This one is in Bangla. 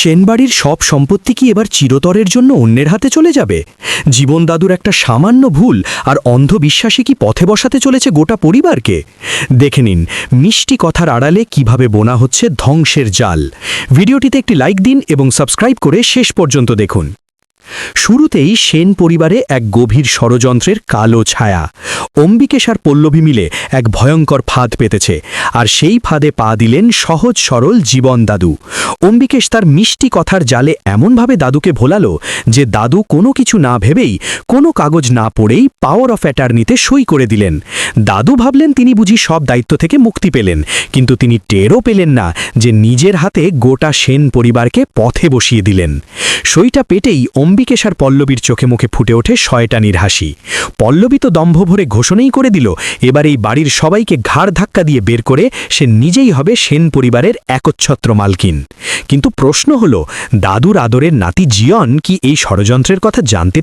সেনবাড়ির সব সম্পত্তি কি এবার চিরতরের জন্য অন্যের হাতে চলে যাবে? জীবন দাদুর একটা সামান্য ভুল আর অন্ধবিশ্বাসী কি পথে বসাতে চলেছে গোটা পরিবারকে? দেখে নিন মিষ্টি কথার আড়ালে কিভাবে বোনা হচ্ছে ধ্বংসের জাল। ভিডিওটিতে একটি লাইক দিন এবং সাবস্ক্রাইব করে শেষ পর্যন্ত দেখুন। শুরুতেই সেন পরিবারে এক গভীর ষড়যন্ত্রের কালো ছায়া। অম্বিকেশ আর পল্লবী মিলে এক ভয়ঙ্কর ফাঁদ পেতেছে, আর সেই ফাঁদে পা দিলেন সহজ সরল জীবন দাদু। অম্বিকেশ তার মিষ্টি কথার জালে এমনভাবে দাদুকে ভোলালো যে দাদু কোনো কিছু না ভেবেই, কোনো কাগজ না পড়েই পাওয়ার অফ অ্যাটর্নিতে সই করে দিলেন। দাদু ভাবলেন তিনি বুঝি সব দায়িত্ব থেকে মুক্তি পেলেন, কিন্তু তিনি টেরও পেলেন না যে নিজের হাতে গোটা সেন পরিবারকে পথে বসিয়ে দিলেন। সইটা পেটেই অম্বিকেশ আর পল্লবীর চোখে মুখে ফুটে ওঠে শয়তানির হাসি। পল্লবী তো দম্ভ ভরে ঘোষণাই করে দিল এবার এই বাড়ির সবাইকে ঘাড় ধাক্কা দিয়ে বের করে সে নিজেই হবে সেন পরিবারের একচ্ছত্র মালকিন। কিন্তু প্রশ্ন হলো, দাদুর আদরের নাতি জিয়ন কি এই ষড়যন্ত্রের কথা জানতে